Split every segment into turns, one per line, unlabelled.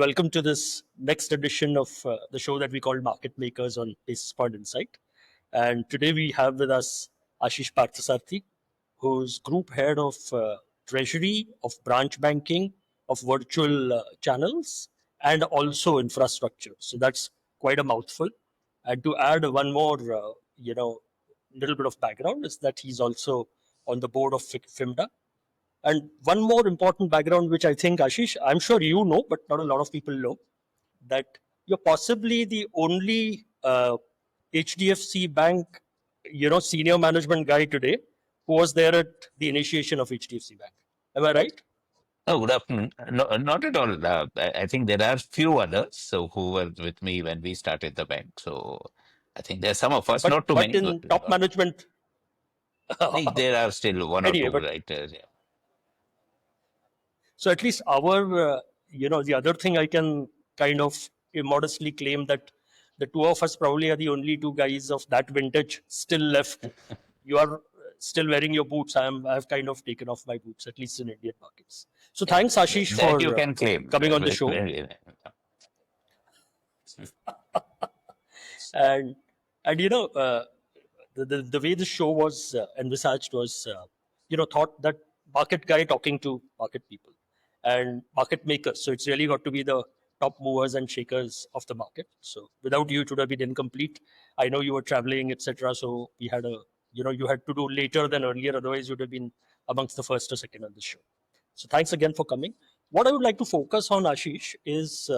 welcome to this next edition of the show that we call Market Makers on BasisPoint Insight. And today we have with us Ashish Parthasarthy, who's Group Head of Treasury, of Branch Banking, of Virtual Channels, and also Infrastructure. So that's quite a mouthful. And to add one more, little bit of background is that he's also on the board of FIMDA. And one more important background, which I think, Ashish, I'm sure you know, but not a lot of people know, that you're possibly the only HDFC Bank, senior management guy today who was there at the initiation of HDFC Bank. Am I right?
Oh, good afternoon. No, not at all. I think there are few others who were with me when we started the bank. So I think there are some of us,
But
not too
but
many.
in top management,
There are still one or
anyway.
two
But
writers. Yeah.
so at least our, the other thing I can kind of immodestly claim that the two of us probably are the only two guys of that vintage still left. You are still wearing your boots. I've kind of taken off my boots, at least in Indian markets. So
Yeah,
thanks, Ashish,
that you
for
can claim.
coming on the show. And and the way the show was envisaged was thought that market guy talking to market people and market makers. So it's really got to be the top movers and shakers of the market. So without you, it would have been incomplete. I know you were traveling, etc. So we had you had to do later than earlier. Otherwise, you would have been amongst the first or second on the show. So thanks again for coming. What I would like to focus on, Ashish, is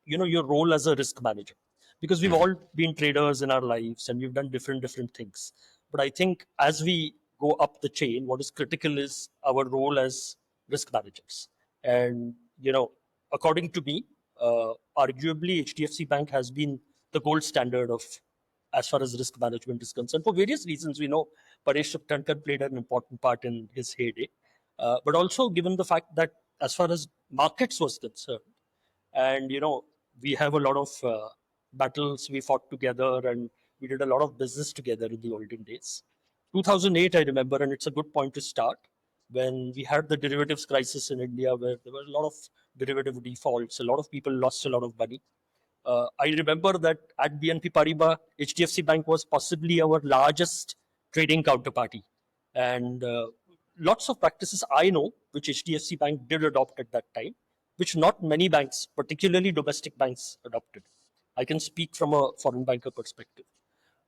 your role as a risk manager, because we've all been traders in our lives and we've done different things. But I think as we go up the chain, what is critical is our role as risk managers. And according to me, arguably HDFC Bank has been the gold standard of as far as risk management is concerned. For various reasons, we know Paresh Tankar played an important part in his heyday, but also given the fact that as far as markets was concerned, and we have a lot of battles we fought together, and we did a lot of business together in the olden days. 2008, I remember, and it's a good point to start, when we had the derivatives crisis in India, where there were a lot of derivative defaults. A lot of people lost a lot of money. I remember that at BNP Paribas, HDFC Bank was possibly our largest trading counterparty. And lots of practices I know, which HDFC Bank did adopt at that time, which not many banks, particularly domestic banks, adopted. I can speak from a foreign banker perspective.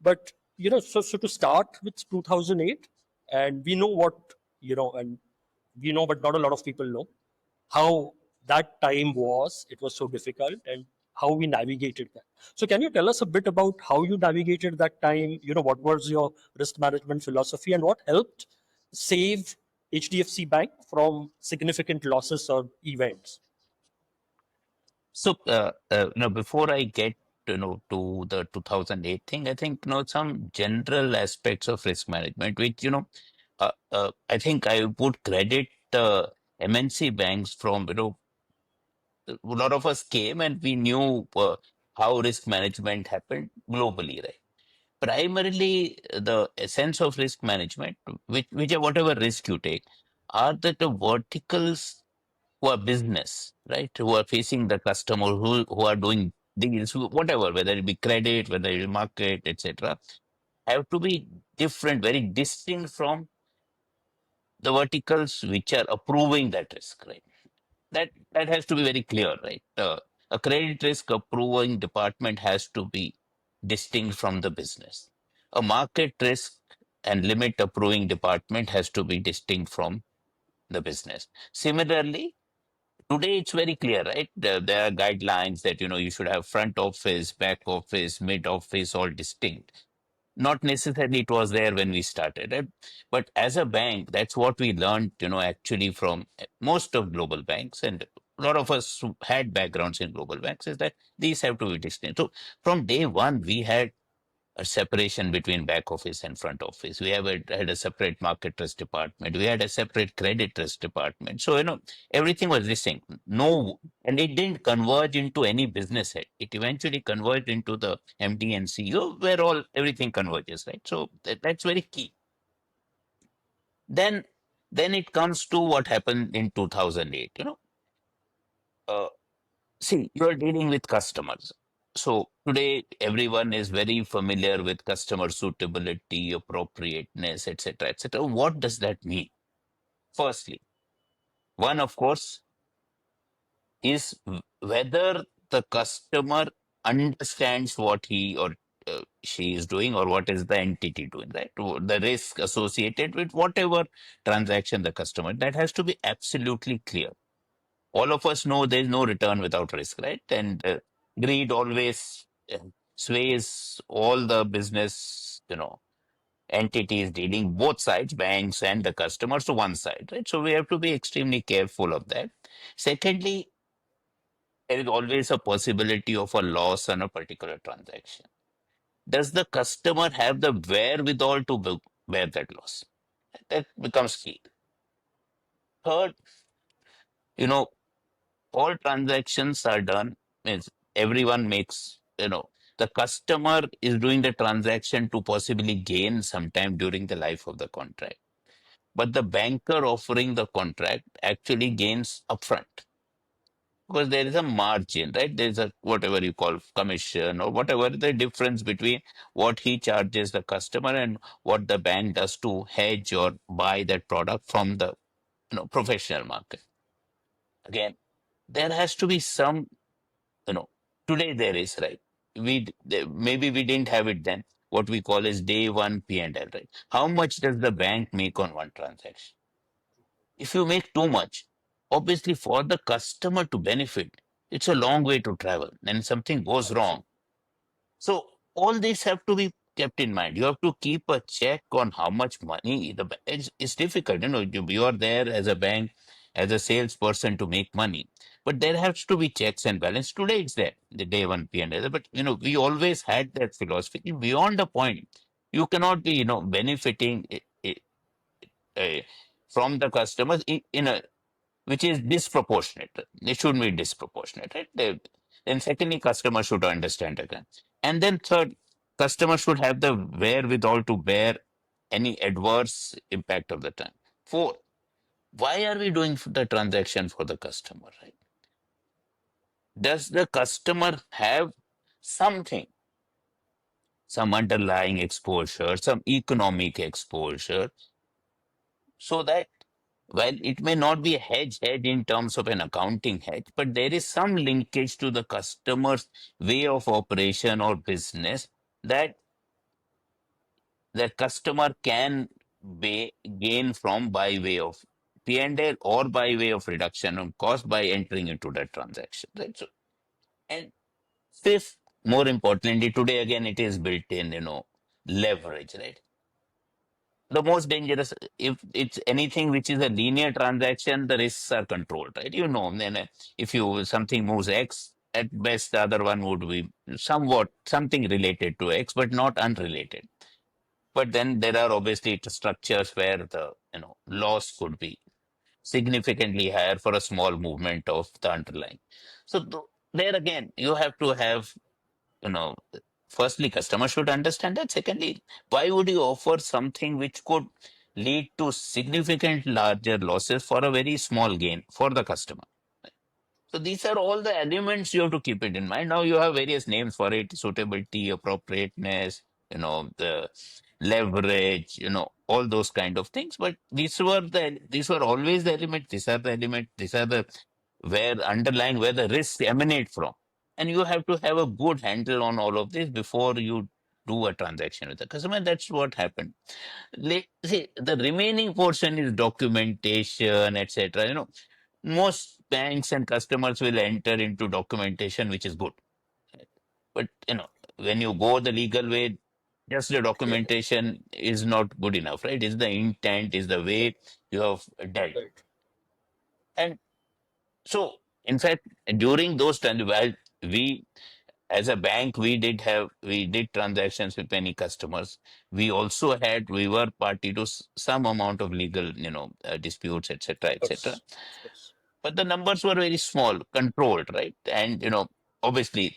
But, so to start with 2008, and we know what, and we know, but not a lot of people know how that time was. It was so difficult, and how we navigated that. So can you tell us a bit about how you navigated that time? What was your risk management philosophy, and what helped save HDFC Bank from significant losses or events?
So, before I get to the 2008 thing, I think some general aspects of risk management, which I think I would credit MNC banks from a lot of us came and we knew how risk management happened globally, right? Primarily, the essence of risk management, which whatever risk you take, are that the verticals who are business, right? Who are facing the customer, who are doing deals, whatever, whether it be credit, whether it be market, etc., have to be different, very distinct from the verticals which are approving that risk, right? That has to be very clear, right? A credit risk approving department has to be distinct from the business. A market risk and limit approving department has to be distinct from the business. Similarly, today it's very clear, right? There are guidelines that you should have front office, back office, mid office, all distinct. Not necessarily it was there when we started it, but as a bank, that's what we learned, actually from most of global banks, and a lot of us who had backgrounds in global banks, is that these have to be distinct. So from day one, we had a separation between back office and front office. We had a separate market risk department. We had a separate credit risk department. So, everything was distinct. No, and it didn't converge into any business head. It eventually converged into the MD and CEO, where everything converges, right? So that's very key. Then, then it comes to what happened in 2008. Uh, See, you're dealing with customers. So today, everyone is very familiar with customer suitability, appropriateness, etc., etc. What does that mean? Firstly, one, of course, is whether the customer understands what he or she is doing, or what is the entity doing, right? The risk associated with whatever transaction the customer, that has to be absolutely clear. All of us know there's no return without risk, right? And greed always sways all the business, entities dealing both sides, banks and the customers, to one side, right? So we have to be extremely careful of that. Secondly, there is always a possibility of a loss on a particular transaction. Does the customer have the wherewithal to bear that loss? That becomes key. Third, you know, all transactions are done, means everyone makes, the customer is doing the transaction to possibly gain sometime during the life of the contract. But the banker offering the contract actually gains upfront, because there is a margin, right? There's a whatever you call commission, or whatever the difference between what he charges the customer and what the bank does to hedge or buy that product from the professional market. Again, there has to be some, you know today there is, right? Maybe we didn't have it then. What we call is day one P&L, right? How much does the bank make on one transaction? If you make too much, obviously for the customer to benefit, it's a long way to travel, and something goes wrong.
Absolutely.
So all these have to be kept in mind. You have to keep a check on how much money it's difficult. You are there as a bank, as a salesperson, to make money, but there has to be checks and balance. Today it's there, the day one P&L. But we always had that philosophy. Beyond a point, you cannot be benefiting uh, from the customers in a which is disproportionate. It shouldn't be disproportionate, right? Then secondly, customer should understand again. And then third, customer should have the wherewithal to bear any adverse impact of the time. Four, why are we doing the transaction for the customer, right? Does the customer have something, some underlying exposure, some economic exposure, so that while it may not be a hedge in terms of an accounting hedge, but there is some linkage to the customer's way of operation or business, that the customer can gain from by way of P&L, or by way of reduction of cost by entering into that transaction, right? So, and fifth, more importantly, today again it is built in, leverage, right? The most dangerous, if it's anything which is a linear transaction, the risks are controlled, right? Then if you something moves X, at best the other one would be somewhat something related to X, but not unrelated. But then there are obviously structures where the loss could be significantly higher for a small movement of the underlying. So there again, you have to have, you know, firstly, customer should understand that. Secondly, why would you offer something which could lead to significant larger losses for a very small gain for the customer? So these are all the elements you have to keep it in mind. Now you have various names for it: suitability, appropriateness, the leverage, all those kind of things. But these were always the element. These are the element. These are the where the risks emanate from. And you have to have a good handle on all of this before you do a transaction with the customer. That's what happened. See, the remaining portion is documentation, etc. Most banks and customers will enter into documentation, which is good. But when you go the legal way, just the documentation is not good enough, right? It's the intent, is the way you have dealt.
Right.
And so, in fact, during those times, while we as a bank, we did transactions with many customers. We were party to some amount of legal, disputes, etc.,
Of
etc.
course. Of course.
But the numbers were very small, controlled, right? And obviously,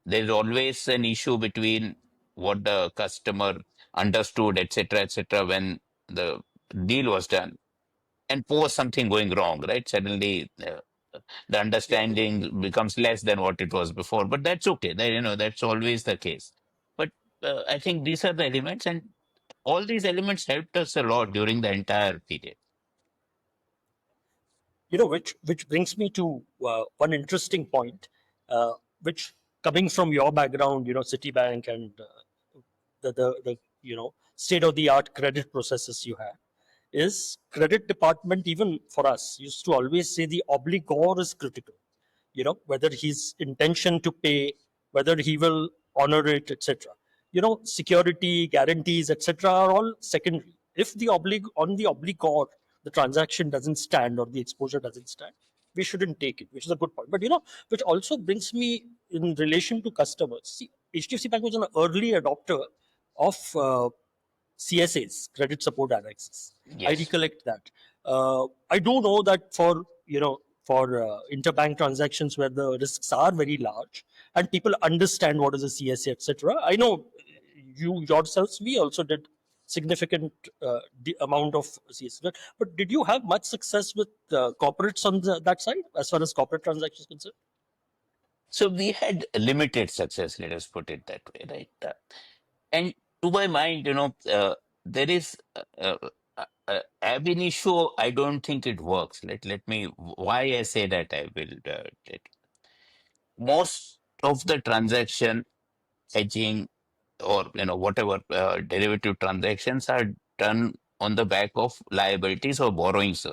there's always an issue between what the customer understood, etc., etc., when the deal was done, and post something going wrong, right? Suddenly. the
Yeah.
understanding becomes less than what it was before. But that's okay. That, that's always the case. But I think these are the elements, and all these elements helped us a lot during the entire period.
Which brings me to one interesting point, which coming from your background, Citibank and the state of the art credit processes you have, is credit department, even for us, used to always say the obligor is critical. Whether his intention to pay, whether he will honor it, etc. Security guarantees, etc. are all secondary. If the obligor, the transaction doesn't stand or the exposure doesn't stand, we shouldn't take it, which is a good point. But which also brings me in relation to customers. See, HDFC Bank was an early adopter of CSAs, credit support annexes. I
Yes.
recollect that. I do know that for interbank transactions where the risks are very large and people understand what is a CSA, etc. I know you yourselves, we also did significant amount of CSA. But did you have much success with corporates on that side as far as corporate transactions concerned?
So we had limited success, let us put it that way, right? And to my mind, there is ab initio, I don't think it works. Let me, why I say that, I will. Most of the transaction hedging or whatever derivative transactions are done on the back of liabilities or borrowings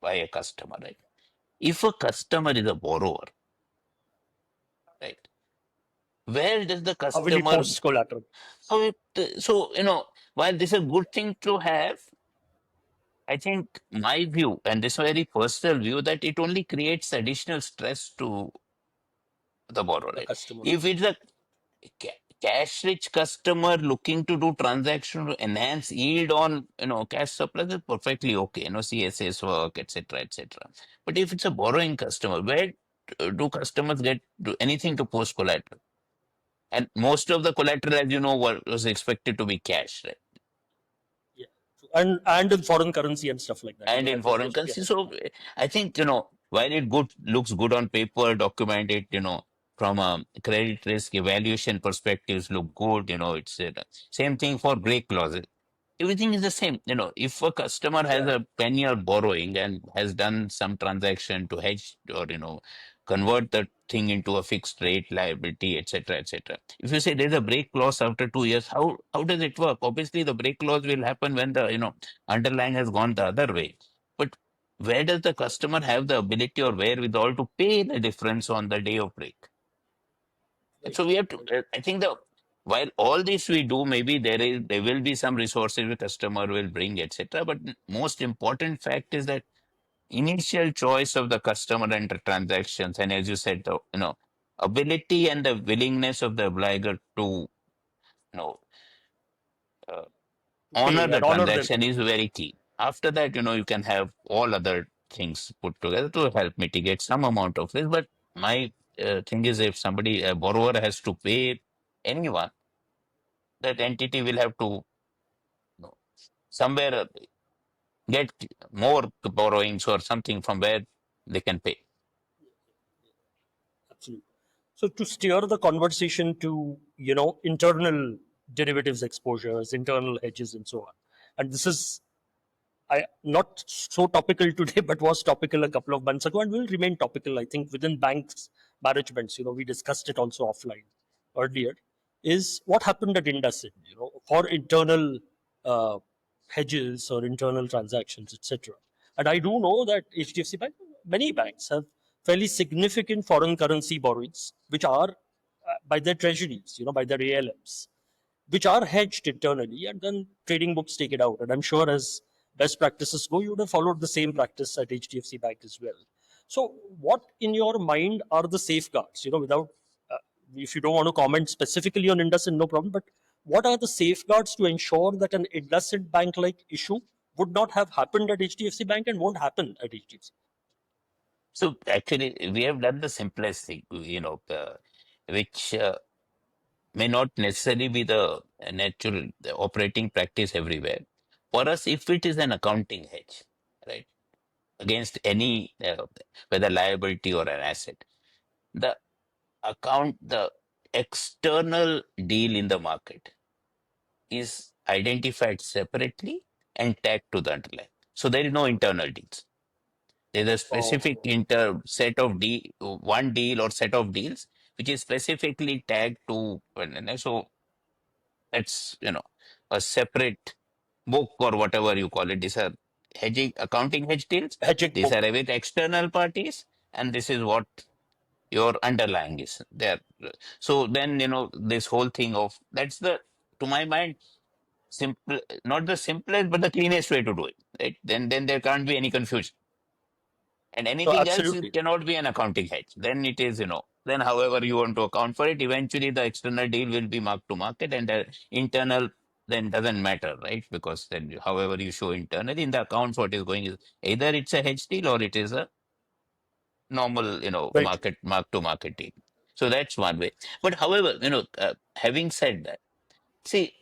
by a customer, right? If a customer is a borrower, right, where does the
How will he
customer,
post collateral?
so while this is a good thing to have, I think my view, and this is a very personal view, that it only creates additional stress to the borrower,
The
right?
customer.
If it's a cash-rich customer looking to do transaction to enhance yield on cash surplus, is perfectly okay. CSAs work, etc., etc. But if it's a borrowing customer, where do customers get do anything to post collateral? And most of the collateral, as you know, was expected to be cash, right?
Yeah. And in foreign currency and stuff like that.
And in
That was
foreign
also, yeah.
currency. So I think, while it looks good on paper, documented, from a credit risk evaluation perspectives look good, it's same thing for break clauses. Everything is the same. If a customer has
Yeah.
a 10-year borrowing and has done some transaction to hedge or, convert the thing into a fixed rate liability, etc., etc. If you say there's a break clause after 2 years, how does it work? Obviously, the break clause will happen when the, underlying has gone the other way. But where does the customer have the ability or wherewithal to pay the difference on the day of break? And
Right.
so we have to,
Right.
I think while all this we do, maybe there will be some resources the customer will bring, etc. But most important fact is that initial choice of the customer and the transactions, and as you said, the ability and the willingness of the obligor to know uh,
To
honor
pay
the
and honor their
transaction is
commitment.
very key. After that, you can have all other things put together to help mitigate some amount of risk. But my thing is, if a borrower has to pay anyone, that entity will have to know, somewhere get more borrowings or something from where they can pay.
Absolutely. So to steer the conversation to, internal derivatives exposures, internal hedges, and so on. And this is not so topical today, but was topical a couple of months ago and will remain topical, I think, within banks managements. We discussed it also offline earlier. Is what happened at IndusInd, for internal uh, hedges or internal transactions, etc. And I do know that HDFC Bank, many banks have fairly significant foreign currency borrowings, which are by their treasuries, by their ALMs, which are hedged internally, and then trading books take it out. And I'm sure as best practices go, you would have followed the same practice at HDFC Bank as well. So, what in your mind are the safeguards? Without, uh, if you don't want to comment specifically on IndusInd, no problem, but what are the safeguards to ensure that an IndusInd Bank like issue would not have happened at HDFC Bank and won't happen at HDFC?
So actually, we have done the simplest thing, which may not necessarily be the natural operating practice everywhere. For us, if it is an accounting hedge, right? against any whether liability or an asset. The the external deal in the market is identified separately and tagged to the underlying. So there is no internal deals. There's a specific
Oh,
set of one deal or set of deals which is specifically tagged to. So it's a separate book or whatever you call it. These are hedging accounting hedge deals.
hedging
These are
book.
with external parties, and this is what your underlying is there. So then this whole thing of that's the to my mind simple, not the simplest but the cleanest way to do it. Right? Then there can't be any confusion. And
No,
anything else it
absolutely.
cannot be an accounting hedge. Then it is, then however you want to account for it, eventually the external deal will be marked to market and the internal then doesn't matter, right? Because then however you show internally in the accounts, what is going is either it's a hedge deal or it is a normal,
Very true.
mark to market deal. So that's one way. But however, having said that, see,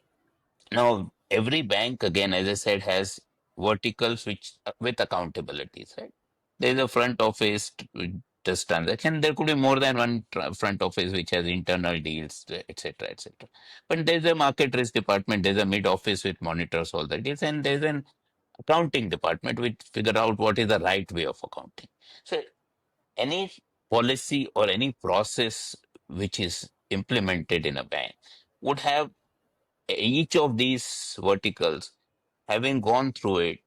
now, every bank, again, as I said, has verticals which with accountabilities, right? There's a front office which does transaction. There could be more than one front office which has internal deals, etc., etc. But there's a market risk department. There's a mid office which monitors all the deals, and there's an accounting department which figure out what is the right way of accounting. So, any policy or any process which is implemented in a bank would have each of these verticals having gone through it,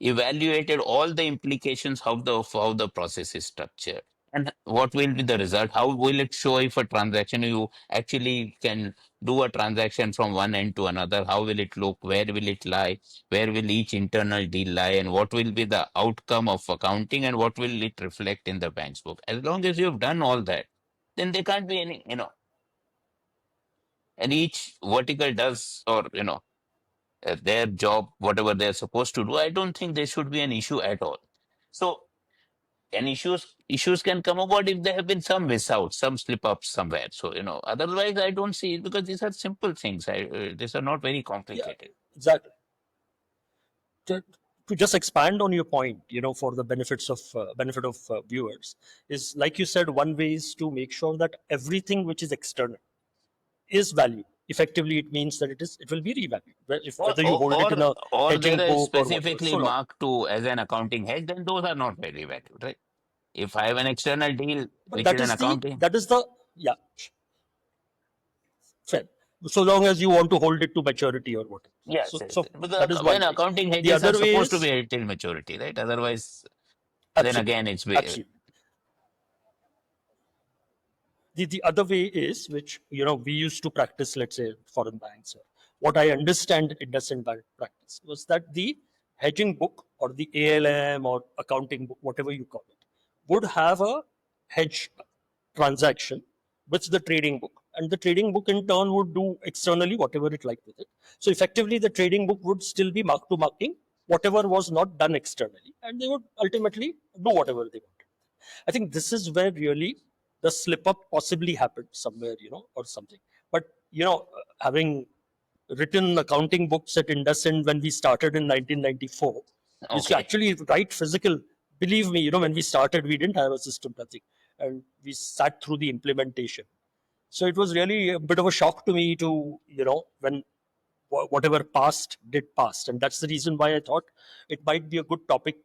evaluated all the implications of how the process is structured and what will be the result, how will it show if a transaction you actually can do a transaction from one end to another, how will it look, where will it lie, where will each internal deal lie, and what will be the outcome of accounting and what will it reflect in the bank's book. As long as you've done all that, then there can't be any, and each vertical does, or their job, whatever they're supposed to do, I don't think there should be an issue at all. So, and issues can come about if there have been some miss outs, some slip ups somewhere. So, otherwise I don't see it because these are simple things. These are not very
Yeah,
complicated.
exactly. to, to just expand on your point, for the benefit of viewers, is like you said, one way is to make sure that everything which is external is valued. Effectively, it means that it will be revalued,
Or
whether you
or
hold it
or,
in a
or
hedging
there is
book or whatever.
specifically
So long,
marked to as an accounting hedge, then those are not very valued, right? If I have an external deal
but
which is an accounting,
that is the yeah, fair. So long as you want to hold it to maturity or whatever.
yes,
So
yes,
so
yes. But
that is
when
one way.
accounting
The
hedges are
other way
supposed to
is
be till maturity, right? Otherwise, then
absolutely,
again, it's
absolutely. The other way is, which we used to practice, let's say foreign banks. What I understand investment bank practice was that the hedging book or the ALM or accounting book, whatever you call it, would have a hedge transaction with the trading book, and the trading book in turn would do externally whatever it liked with it. So effectively, the trading book would still be mark to marking whatever was not done externally, and they would ultimately do whatever they wanted. I think this is where really the slip up possibly happened somewhere, or something. But having written accounting books at IndusInd when we started in 1994, we used to
okay.
actually write physical. Believe me, when we started, we didn't have a system, nothing, and we sat through the implementation. So it was really a bit of a shock to me to when whatever passed did passed, and that's the reason why I thought it might be a good topic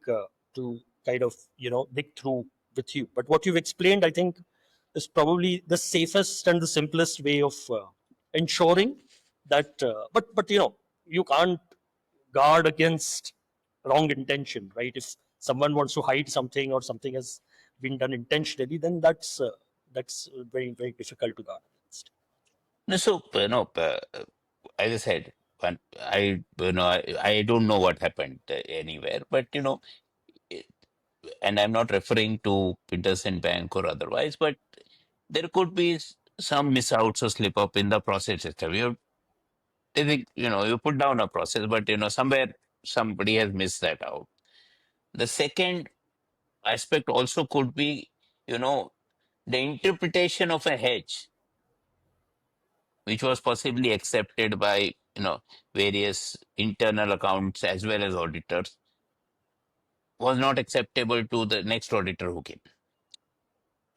to kind of dig through with you. But what you've explained, I think, is probably the safest and the simplest way of ensuring that but you can't guard against wrong intention, right? If someone wants to hide something or something has been done intentionally, then that's very, very difficult to guard against.
No, so as I said, I don't know what happened anywhere, but it- and I'm not referring to Peterson Bank or otherwise, but there could be some miss outs or slip up in the process itself. They think, you put down a process, but somewhere somebody has missed that out. The second aspect also could be, you know, the interpretation of a hedge, which was possibly accepted by various internal accounts as well as auditors. was not acceptable to the next auditor who came.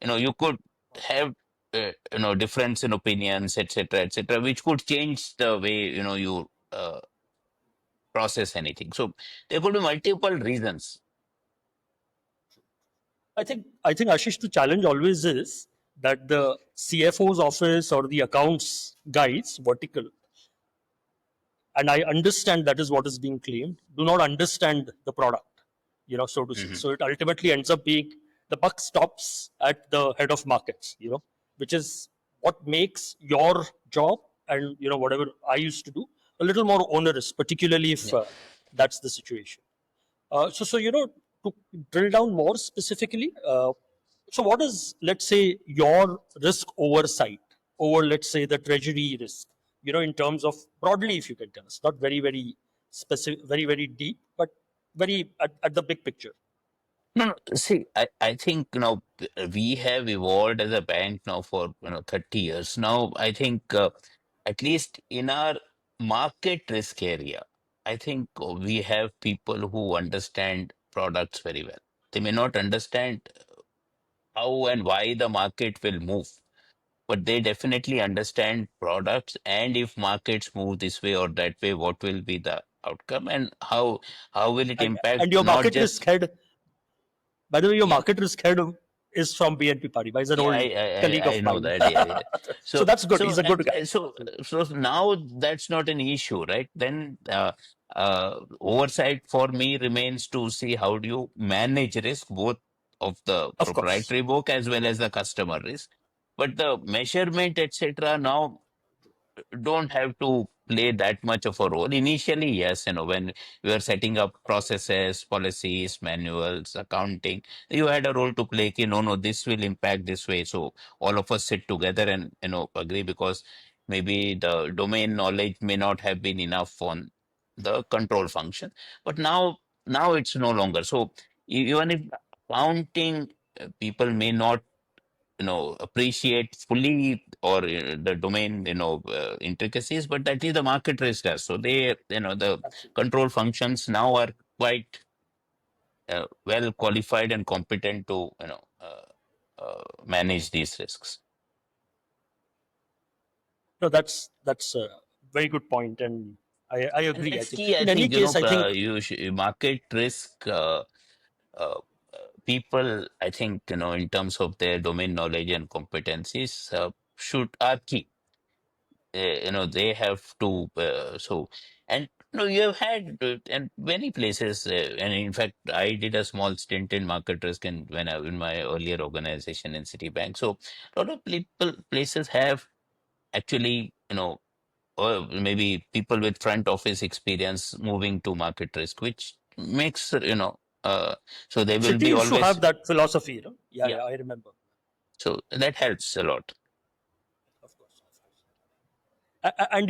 You could have difference in opinions, etc., etc., which could change the way you process anything. So there could be multiple reasons.
I think Ashish, the challenge always is that the CFO's office or the accounts guys vertical, and I understand that is what is being claimed, do not understand the product, so to say.
Hmm.
So it ultimately ends up being the buck stops at the head of markets, which is what makes your job and whatever I used to do a little more onerous, particularly if
Yeah.
that's the situation. To drill down more specifically, so what is, let's say, your risk oversight over, let's say, the treasury risk, in terms of broadly, if you can tell us, not very, very specific, very, very deep, but very at the big picture.
No, no. See, I think we have evolved as a bank now for 30 years. Now, I think at least in our market risk area, I think we have people who understand products very well. They may not understand how and why the market will move, but they definitely understand products, and if markets move this way or that way, what will be the outcome, and how will it impact
And your
not
market risk
just.
head, by the way, your
Yeah.
market risk head is from BNP Paribas, he's an
Yeah,
old colleague
I
of
know
mine.
that. Yeah, yeah.
So
So,
that's good.
so,
He's a good guy.
so now that's not an issue, right? Then, oversight for me remains to see how do you manage risk, both of the
Of course.
proprietary book as well as the customer risk. But the measurement, etc., now don't have to play that much of a role. Initially, yes, when we were setting up processes, policies, manuals, accounting, you had a role to play. Ki, no, no, this will impact this way. So all of us sit together and agree, because maybe the domain knowledge may not have been enough on the control function. But now it's no longer. So even if accounting people may not appreciate fully, or the domain intricacies, but that is the market risk does. So they the
Absolutely.
control functions now are quite well qualified and competent to manage these risks.
No, that's a very good point, and I
And
agree. I
that's
think
key. I
in any
think
case, I think
market risk uh, people, I think in terms of their domain knowledge and competencies, should are key. They have to and you have had and many places, and in fact I did a small stint in market risk in my earlier organization in Citibank. So a lot of people places have actually or maybe people with front office experience moving to market risk, which makes so they will
City
be
used to
always.
have that philosophy. Yeah,
Yeah,
yeah, I remember.
so that helps a lot.
Of course, of course. And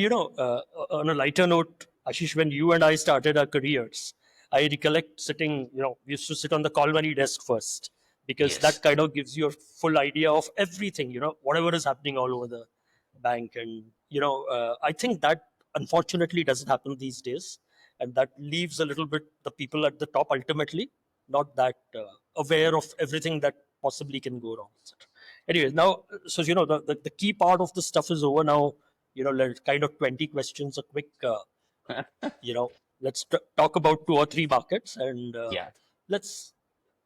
on a lighter note, Ashish, when you and I started our careers, I recollect sitting, we used to sit on the call money desk first, because that
Yes.
kind of gives you a full idea of everything, whatever is happening all over the bank. And, I think that unfortunately doesn't happen these days. And that leaves a little bit the people at the top ultimately not that aware of everything that possibly can go wrong, etc. Anyways, now, so, the key part of the stuff is over now. Kind of 20 questions, a quick, you know, let's talk about two or three markets, and
Yeah.
let's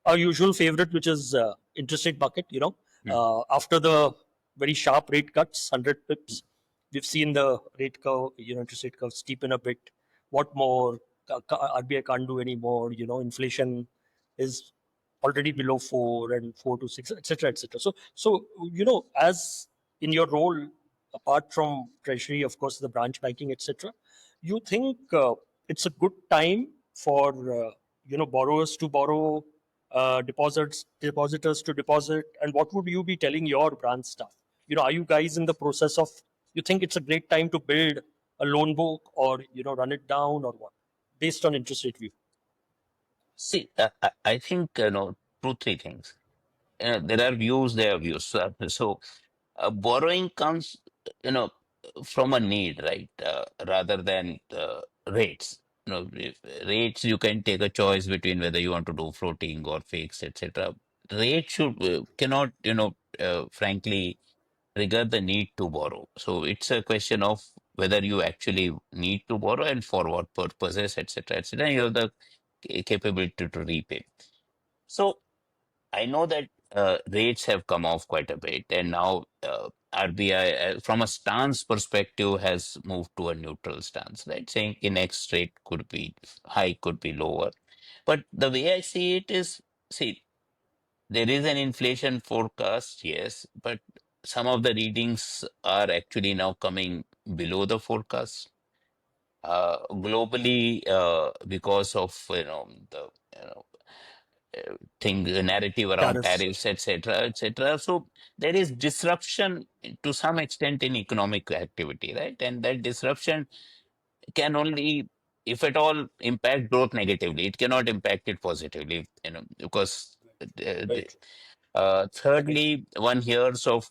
our usual favorite, which is interest rate bucket.
Mm.
After the very sharp rate cuts, 100 pips, we've seen the rate curve, interest rate curve steepen a bit. What more? RBI can't do anymore. Inflation is already below 4 and 4 to 6, etc., etc. So as in your role, apart from treasury, of course, the branch banking, etc., you think it's a good time for borrowers to borrow, depositors to deposit, and what would you be telling your branch staff? Are you guys in the process of, you think it's a great time to build a loan book, or run it down, or what, based on interest rate view?
See, I think two, three things. There are views, there are views. So borrowing comes, you know, from a need, right? Rather than rates. rates, you can take a choice between whether you want to do floating or fixed, etc. Rate should cannot, frankly, trigger the need to borrow. So it's a question of whether you actually need to borrow and for what purposes, etc., etc. You have the capability to repay. So I know that rates have come off quite a bit, and now RBI, from a stance perspective, has moved to a neutral stance, right? Saying the next rate could be high, could be lower. But the way I see it is, see, there is an inflation forecast, yes, but some of the readings are actually now coming below the forecast. Globally, because of the you know thing, the narrative around
Tariffs.
tariffs, etc., etc. So there is disruption to some extent in economic activity, right? And that disruption can only, if at all, impact growth negatively. It cannot impact it positively, because
Very true. Agree.
thirdly, one hears of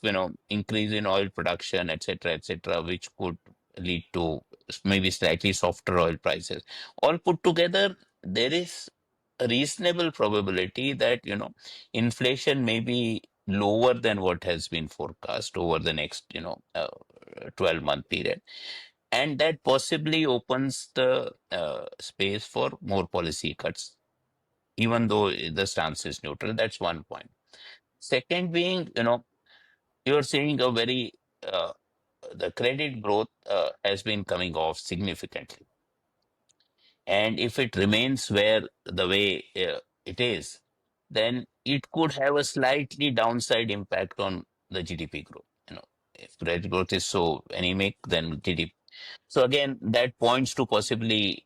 increase in oil production, etc., etc., which could lead to maybe slightly softer oil prices. All put together, there is a reasonable probability that inflation may be lower than what has been forecast over the next 12-month period, and that possibly opens the space for more policy cuts, even though the stance is neutral. That's one point. Second being, you're seeing a very the credit growth has been coming off significantly, and if it remains where the way it is, then it could have a slightly downside impact on the GDP growth. If credit growth is so anemic, then GDP. So again, that points to possibly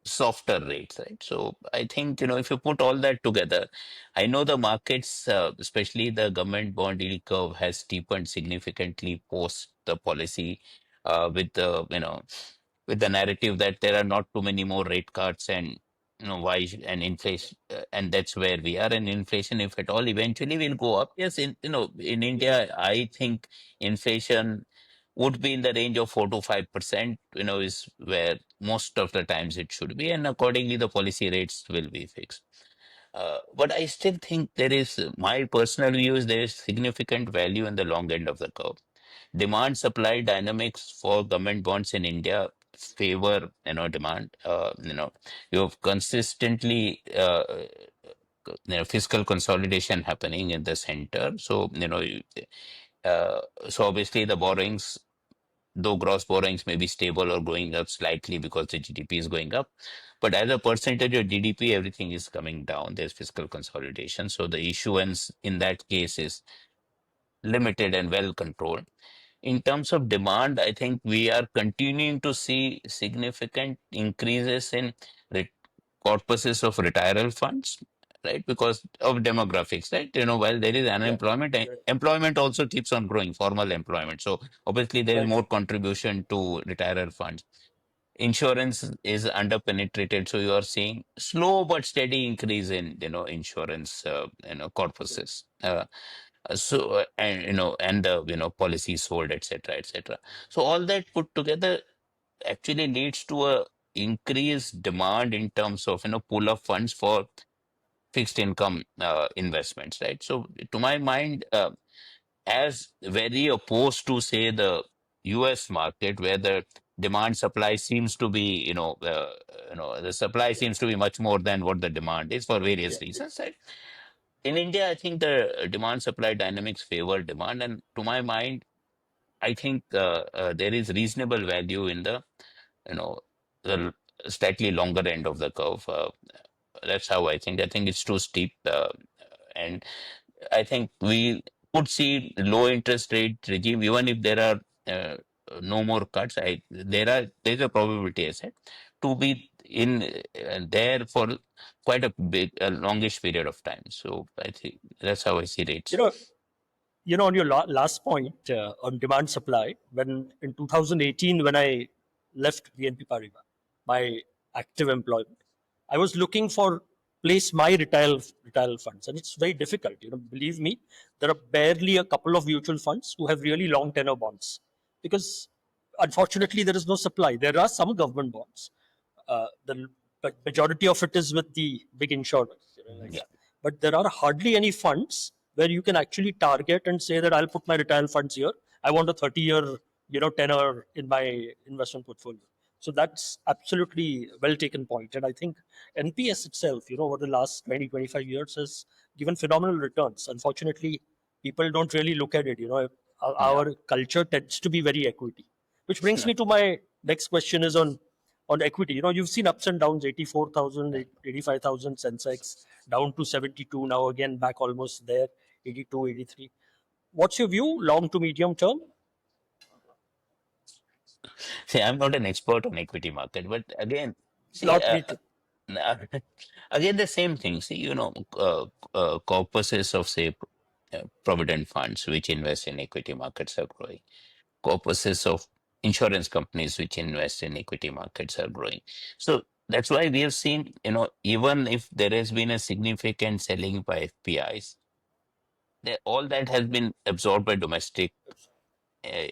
softer rates, right? So I think if you put all that together, I know the markets, especially the government bond yield curve, has steepened significantly post the policy, with the narrative that there are not too many more rate cuts, and and inflation, and that's where we are. And inflation, if at all, eventually will go up. Yes, in India, I think inflation would be in the range of 4 to 5%, is where most of the times it should be, and accordingly the policy rates will be fixed. But I still think my personal view is there is significant value in the long end of the curve. Demand supply dynamics for government bonds in India favor demand. You have consistently fiscal consolidation happening in the center. So so obviously the borrowings, though gross borrowings may be stable or going up slightly because the GDP is going up, but as a percentage of GDP, everything is coming down. There's fiscal consolidation. So the issuance in that case is limited and well controlled. In terms of demand, I think we are continuing to see significant increases in re- corpuses of retirement funds, right? Because of demographics, right? While there is
Yeah.
unemployment,
Right.
employment also keeps on growing, formal employment. So obviously there is
Very
more
true.
contribution to retirement funds. Insurance is under penetrated, so you are seeing slow but steady increase in insurance corpuses. And and the policies sold, etc., etc. So all that put together actually leads to a increased demand in terms of pool of funds for fixed income investments, right? So to my mind, as very opposed to say the US market, where the demand supply seems to be the supply
Yeah.
seems to be much more than what the demand is for
Yeah.
various reasons, right? In India, I think the demand supply dynamics favor demand, and to my mind, I think there is reasonable value in you know the slightly longer end of the curve. That's how I think. I think it's too steep, and I think we could see low interest rate regime even if there are no more cuts. There's a probability, I said, to be in there for quite a longish period of time. So I think that's how I see
You
rates.
know, on your last point on demand supply, when in 2018, when I left BNP Paribas, my active employment, I was looking for place my retail funds, and it's very difficult. Believe me, there are barely a couple of mutual funds who have really long tenor bonds, because unfortunately there is no supply. There are some government bonds, the but majority of it is with the big insurers, like
Yeah.
that. But there are hardly any funds where you can actually target and say that I'll put my retail funds here. I want a 30-year, tenor in my investment portfolio. So that's absolutely well taken point. And I think NPS itself, over the last 20, 25 years has given phenomenal returns. Unfortunately, people don't really look at it.
No.
Our culture tends to be very equity, which brings
No.
me to my next question is on equity. You've seen ups and downs, 84,000, 85,000 Sensex, down to 72, now again back almost there, 82, 83. What's your view, long to medium term?
See, I'm not an expert on equity market, but again, see,
Not me too.
again, the same thing. See, corpuses of, say, provident funds which invest in equity markets are growing. Corpuses of insurance companies which invest in equity markets are growing. So that's why we have seen, even if there has been a significant selling by FPIs, all that has been absorbed by domestic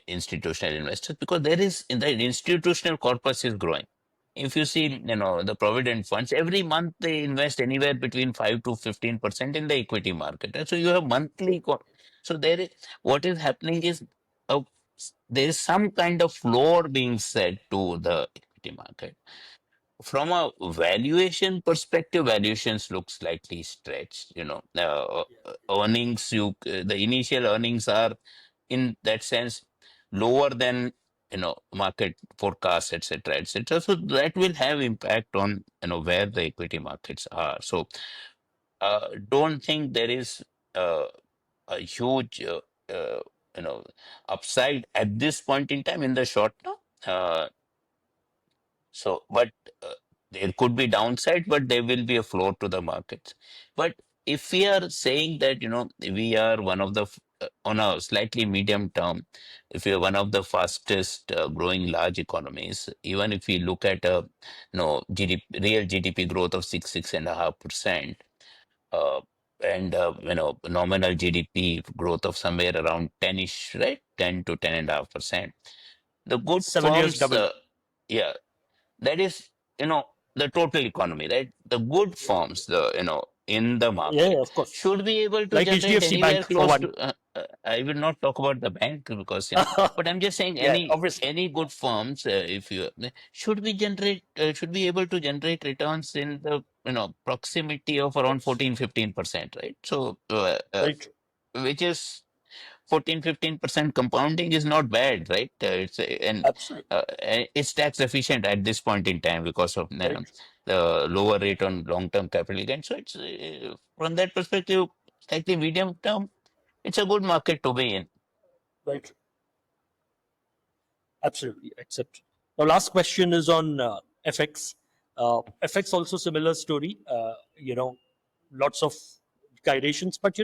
institutional investors because there is in the institutional corpus is growing. If you see, the provident funds every month they invest anywhere between 5 to 15% in the equity market. And so you have monthly. So there is what is happening is uh, there is some kind of floor being set to the equity market. From a valuation perspective, valuations look slightly stretched. Earnings the initial earnings are in that sense lower than market forecasts, etc., etc. So that will have impact on where the equity markets are. So don't think there is a huge you know upside at this point in time in the short term. But uh, there could be downside, but there will be a floor to the markets. But if we are saying that, we are one of the, on a slightly medium term, if we are one of the fastest growing large economies, even if we look at a, GDP, real GDP growth of 6.5%, uh, and, nominal GDP growth of somewhere around 10-ish, right? 10 to 10.5%. The good
7 years
firms,
double.
yeah, that is the total economy, right? The good firms, in the
Yeah,
market
yeah, of course.
should be able to
Like
generate
HDFC
anywhere
Bank for
close
one.
to I will not talk about the bank because but I'm just saying
Yeah,
any
obviously.
any good firms, if you should be able to generate returns in the proximity of around
Yes.
14-15%, right? So
Very true.
which is 14-15% compounding is not bad, right?
Absolutely.
It's tax efficient at this point in time because of
Very true.
the lower rate on long-term capital gain. So it's from that perspective, slightly medium term, it's a good market to be in.
Very true. Absolutely, accept. Now, last question is on FX. FX also similar story. Lots of gyrations, but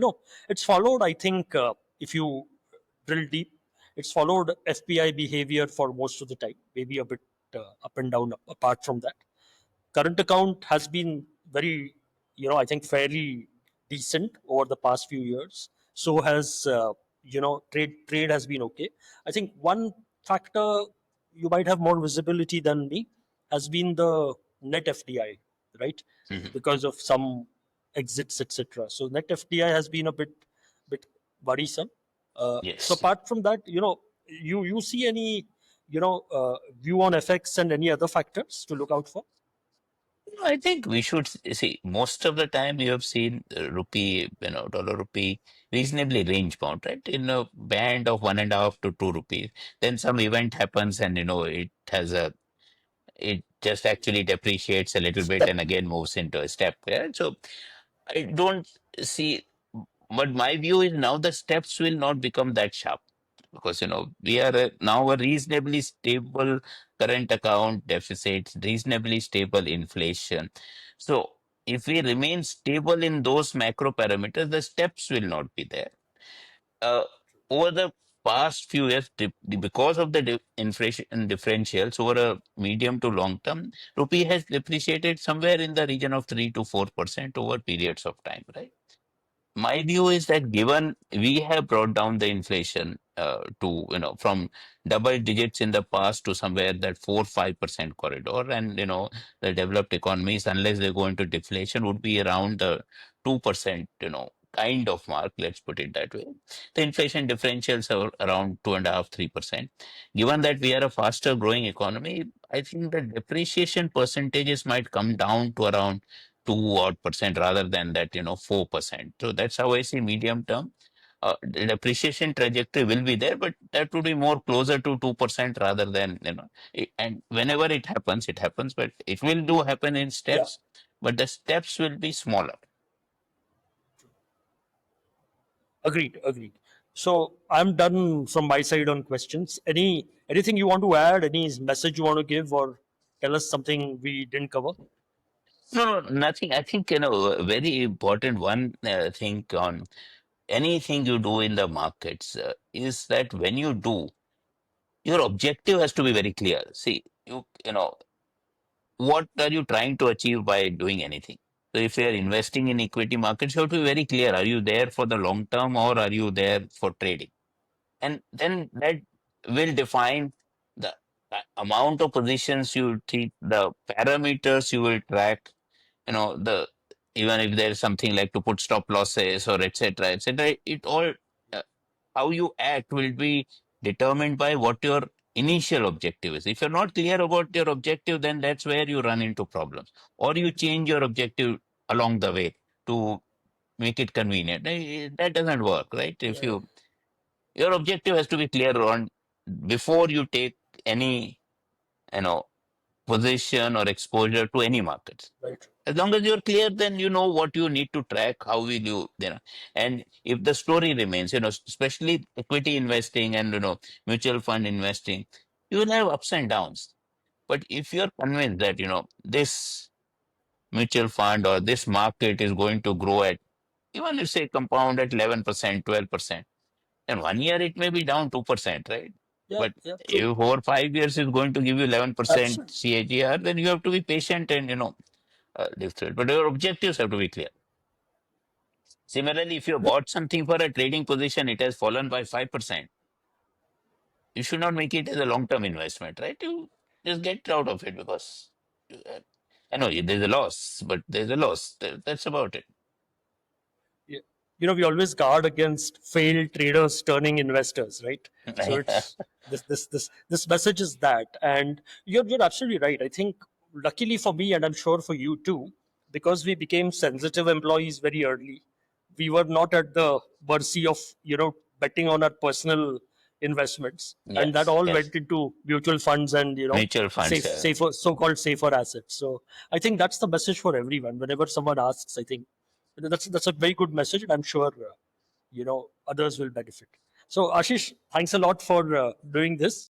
it's followed. I think if you drill deep, it's followed FPI behavior for most of the time. Maybe a bit up and down. Apart from that, current account has been very, I think fairly decent over the past few years. So has trade has been okay. I think one factor you might have more visibility than me has been the net FDI, right?
Mhm.
Because of some exits, etc. So net FDI has been a bit worrisome. So
Yes.
apart from that, you see any view on FX and any other factors to look out for?
I think we should see most of the time you have seen rupee, dollar rupee reasonably range bound, right? In a band of 1.5 to 2 rupees. Then some event happens and it just actually depreciates a little bit
Step.
and again moves into a step. Yeah? So I don't see, but my view is now the steps will not become that sharp because we are now a reasonably stable current account deficit, reasonably stable inflation. So if we remain stable in those macro parameters, the steps will not be there. uh, Over the past few years, because of the inflation differentials over a medium to long term, rupee has depreciated somewhere in the region of 3 to 4% over periods of time, right? my view is that given we have brought down the inflation to from double digits in the past to somewhere that 4-5% corridor, and the developed economies, unless they go into deflation, would be around the 2% kind of mark. Let's put it that way. The inflation differentials are around 2.5-3%. Given that we are a faster growing economy, I think the depreciation percentages might come down to around 2 odd % rather than that 4%. So that's how I see medium term. The depreciation trajectory will be there, but that would be more closer to 2% rather than and whenever it happens, it happens, but it will do happen in
Yeah.
steps, but the steps will be smaller.
Agreed. Agreed. So I'm done from my side on questions. Anything you want to add? Any message you want to give, or tell us something we didn't cover?
No, no, nothing. I think a very important one thing on anything you do in the markets is that when you do, your objective has to be very clear. See, what are you trying to achieve by doing anything? So if you are investing in equity markets, you have to be very clear. Are you there for the long term or are you there for trading? And then that will define the amount of positions you take, the parameters you will track, the even if there's something like to put stop losses or etc etc, it all uh, how you act will be determined by what your initial objective is. If you're not clear about your objective, then that's where you run into problems, or you change your objective along the way to make it convenient. That doesn't work, right? If
Yeah.
your objective has to be clear on before you take any you know position or exposure to any markets.
Right.
As long as you're clear, then you know what you need to track, how will and if the story remains, especially equity investing and, mutual fund investing, you will have ups and downs. But if you're convinced that, this mutual fund or this market is going to grow at, even let's say compound at 11%, 12%, then 1 year it may be down 2%, right?
Yeah.
But
Yeah. True.
if over 5 years is going to give you 11%
Absolutely.
CAGR, then you have to be patient and, different. But your objectives have to be clear. Similarly, if you
Yeah.
bought something for a trading position, it has fallen by 5%. You should not make it as a long-term investment, right? You just get out of it because uh, I know there's a loss, but there's a loss. That's about it.
Yeah. We always guard against failed traders turning investors, right? So it's this message is that, and you're absolutely right. I think luckily for me, and I'm sure for you too, because we became sensitive employees very early, we were not at the mercy of betting on our personal investments, and that
Yes,
all
yes.
went into mutual funds and
Mutual funds.
safer, so-called safer assets. So I think that's the message for everyone. Whenever someone asks, I think that's a very good message, and I'm sure others will benefit. So Ashish, thanks a lot for doing this.